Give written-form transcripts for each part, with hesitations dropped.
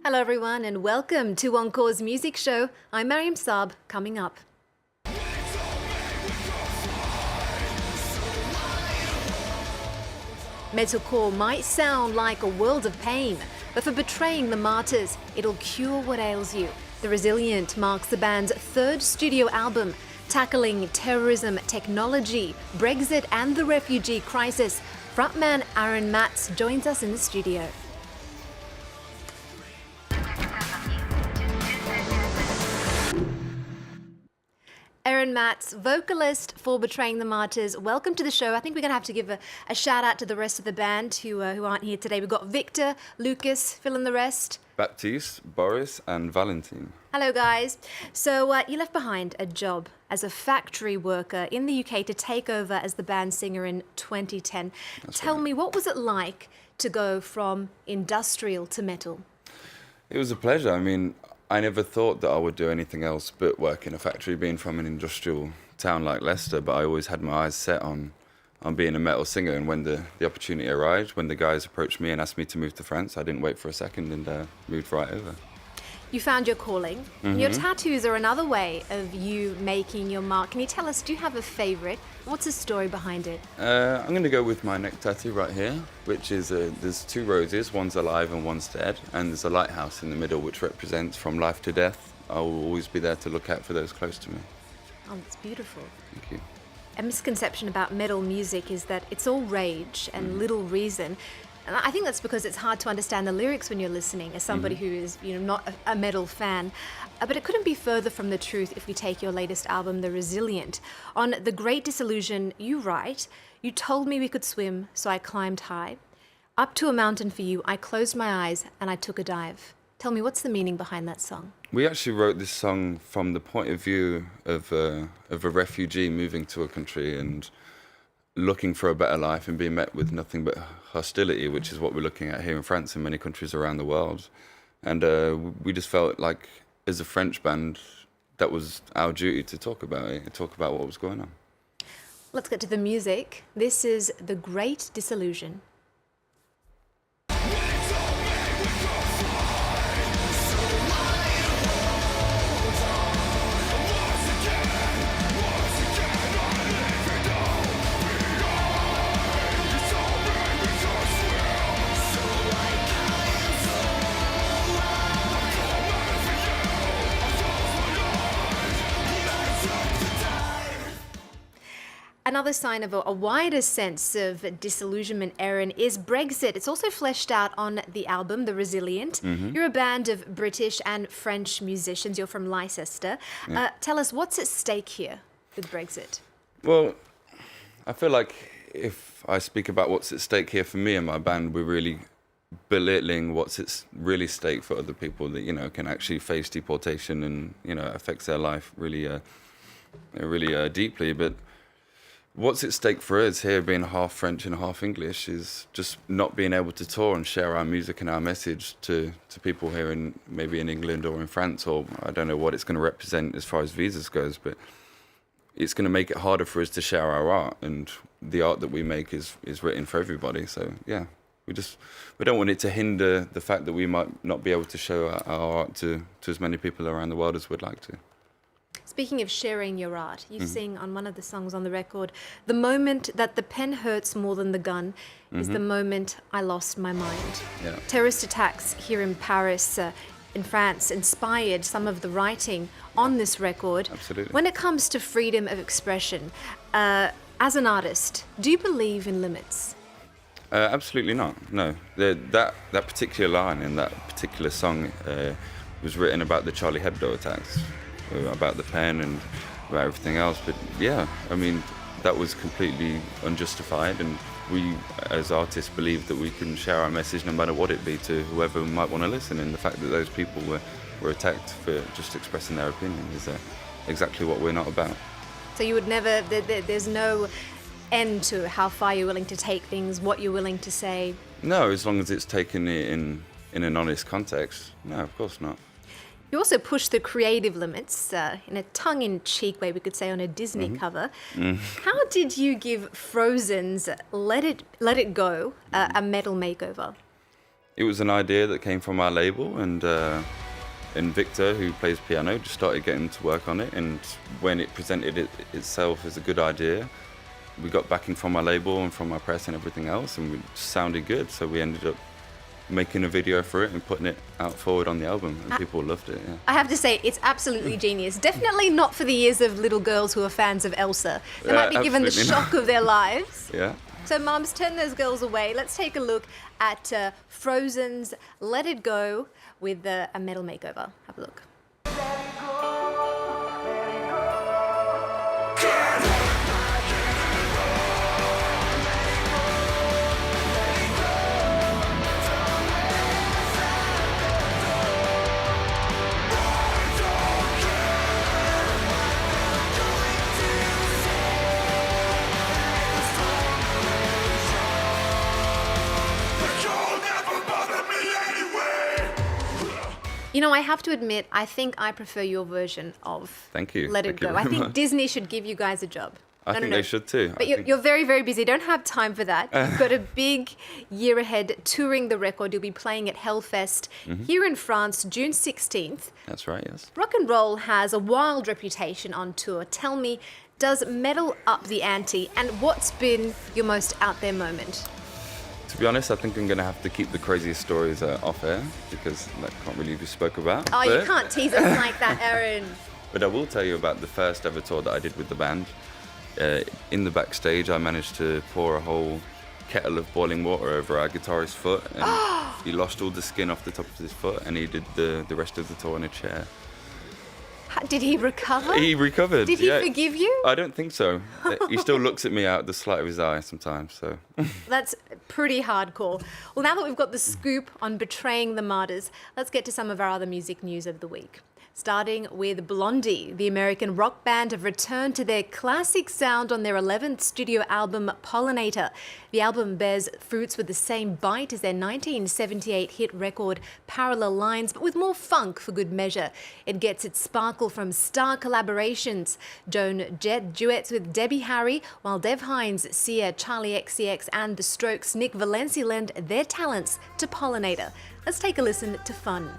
Hello everyone and welcome to Encore's music show. I'm Mariam Saab. Coming up. Metalcore might sound like a world of pain, but for betraying the Martyrs, it'll cure what ails you. The Resilient marks the band's third studio album, tackling terrorism, technology, Brexit and the refugee crisis. Frontman Aaron Matz joins us in the studio. Aaron Matz, vocalist for Betraying the Martyrs, welcome to the show. I think we're going to have to give a shout out to the rest of the band who aren't here today. We've got Victor, Lucas, fill in the rest. Baptiste, Boris and Valentin. Hello guys. So you left behind a job as a factory worker in the UK to take over as the band singer in 2010. Tell me, what was it like to go from industrial to metal? It was a pleasure. I mean, I never thought that I would do anything else but work in a factory, being from an industrial town like Leicester, but I always had my eyes set on being a metal singer. And when the opportunity arrived, when the guys approached me and asked me to move to France, I didn't wait for a second and moved right over. You found your calling. Mm-hmm. Your tattoos are another way of you making your mark. Can you tell us, do you have a favourite? What's the story behind it? I'm going to go with my neck tattoo right here, which is, there's two roses, one's alive and one's dead, and there's a lighthouse in the middle which represents from life to death. I will always be there to look out for those close to me. Oh, it's beautiful. Thank you. A misconception about metal music is that it's all rage and little reason. And I think that's because it's hard to understand the lyrics when you're listening, as somebody who is, not a metal fan. But it couldn't be further from the truth if we take your latest album, The Resilient. On The Great Disillusion, you write, "You told me we could swim, so I climbed high. Up to a mountain for you, I closed my eyes and I took a dive." Tell me, what's the meaning behind that song? We actually wrote this song from the point of view of a refugee moving to a country and looking for a better life and being met with nothing but hostility, which is what we're looking at here in France and many countries around the world. And we just felt like, as a French band, that was our duty to talk about it, talk about what was going on. Let's get to the music. This is The Great Disillusion. Another sign of a wider sense of disillusionment, Aaron, is Brexit. It's also fleshed out on the album, The Resilient. Mm-hmm. You're a band of British and French musicians. You're from Leicester. Yeah. Tell us, what's at stake here with Brexit? Well, I feel like if I speak about what's at stake here for me and my band, we're really belittling what's at really stake for other people that, can actually face deportation and, affects their life really deeply. But what's at stake for us here, being half French and half English, is just not being able to tour and share our music and our message to people here in maybe in England or in France, or I don't know what it's going to represent as far as visas goes, but it's going to make it harder for us to share our art, and the art that we make is written for everybody. So yeah, we don't want it to hinder the fact that we might not be able to show our art to as many people around the world as we'd like to. Speaking of sharing your art, you sing on one of the songs on the record, "The moment that the pen hurts more than the gun is the moment I lost my mind." Yeah. Terrorist attacks here in Paris, in France, inspired some of the writing on this record. Absolutely. When it comes to freedom of expression, as an artist, do you believe in limits? Absolutely not, no. That particular line in that particular song was written about the Charlie Hebdo attacks, about the pen and about everything else. But yeah, I mean, that was completely unjustified, and we as artists believe that we can share our message no matter what it be to whoever might want to listen, and the fact that those people were attacked for just expressing their opinion is exactly what we're not about. So you would never, there's no end to how far you're willing to take things, what you're willing to say? No, as long as it's taken in an honest context. No, of course not. You also push the creative limits in a tongue-in-cheek way, we could say, on a Disney cover. How did you give Frozen's Let It Go a metal makeover? It was an idea that came from our label, and Victor, who plays piano, just started getting to work on it. And when it presented itself as a good idea, we got backing from our label and from our press and everything else, and it sounded good. So we ended up making a video for it and putting it out forward on the album, and people loved it. Yeah. I have to say, it's absolutely genius. Definitely not for the ears of little girls who are fans of Elsa. They might be given the shock of their lives. Yeah. So, mums, turn those girls away. Let's take a look at Frozen's Let It Go with a metal makeover. Have a look. You know, I have to admit, I think I prefer your version of Thank you. Let It Thank you Go. very I think much. Disney should give you guys a job. I think they should too. But you're very, very busy. Don't have time for that. You've got a big year ahead touring the record. You'll be playing at Hellfest here in France, June 16th. That's right, yes. Rock and roll has a wild reputation on tour. Tell me, does metal up the ante? And what's been your most out there moment? To be honest, I think I'm going to have to keep the craziest stories off air, because that can't really be spoke about. Oh, you can't tease us like that, Aaron. But I will tell you about the first ever tour that I did with the band. In the backstage, I managed to pour a whole kettle of boiling water over our guitarist's foot, and he lost all the skin off the top of his foot, and he did the rest of the tour in a chair. Did he recover? He recovered. Did he forgive you? I don't think so. He still looks at me out the slight of his eye sometimes. So That's pretty hardcore. Well, now that we've got the scoop on betraying the Martyrs, let's get to some of our other music news of the week. Starting with Blondie, the American rock band have returned to their classic sound on their 11th studio album, Pollinator. The album bears fruits with the same bite as their 1978 hit record, Parallel Lines, but with more funk for good measure. It gets its sparkle from star collaborations. Joan Jett duets with Debbie Harry, while Dev Hynes, Sia, Charlie XCX and The Strokes' Nick Valenci lend their talents to Pollinator. Let's take a listen to Fun.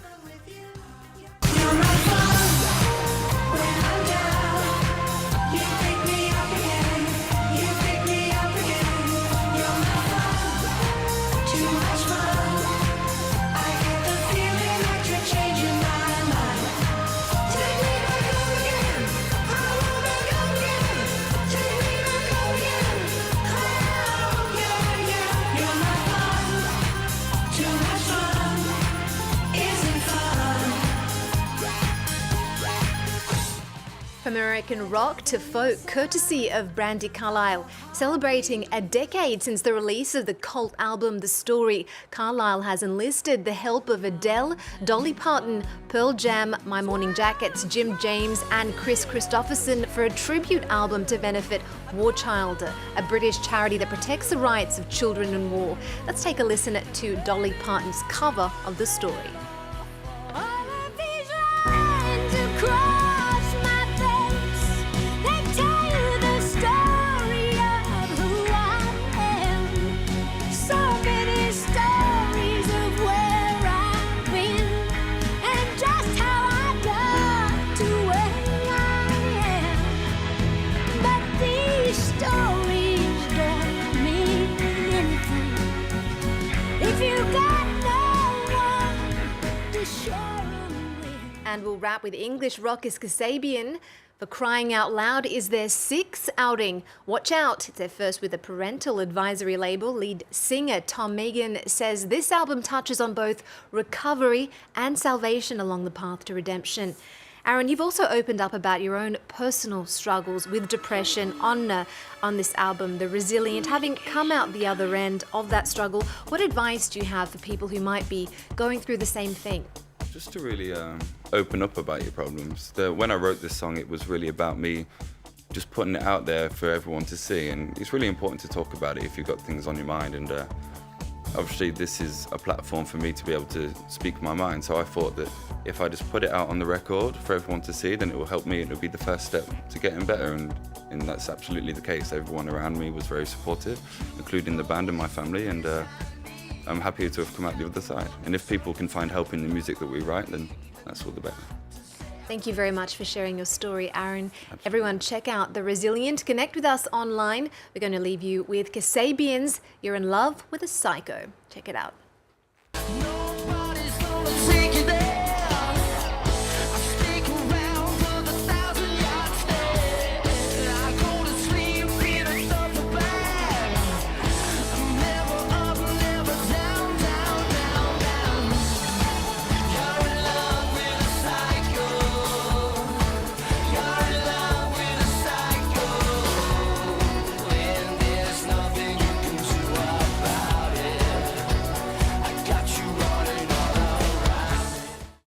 From American rock to folk, courtesy of Brandi Carlile. Celebrating a decade since the release of the cult album The Story, Carlile has enlisted the help of Adele, Dolly Parton, Pearl Jam, My Morning Jackets, Jim James and Chris Christopherson for a tribute album to benefit War Child, a British charity that protects the rights of children in war. Let's take a listen to Dolly Parton's cover of The Story. And we'll wrap with English rockers Kasabian. For Crying Out Loud is their 6th outing. Watch out, it's their first with a parental advisory label. Lead singer Tom Megan says this album touches on both recovery and salvation along the path to redemption. Aaron, you've also opened up about your own personal struggles with depression on this album, The Resilient. Having come out the other end of that struggle, what advice do you have for people who might be going through the same thing? Just to really open up about your problems. When I wrote this song, it was really about me just putting it out there for everyone to see, and it's really important to talk about it if you've got things on your mind. And obviously this is a platform for me to be able to speak my mind. So I thought that if I just put it out on the record for everyone to see, then it will help me and it'll be the first step to getting better. And that's absolutely the case. Everyone around me was very supportive, including the band and my family, and I'm happy to have come out the other side. And if people can find help in the music that we write, then that's all the better. Thank you very much for sharing your story, Aaron. Absolutely. Everyone, check out The Resilient. Connect with us online. We're going to leave you with Kasabian's You're in Love with a Psycho. Check it out.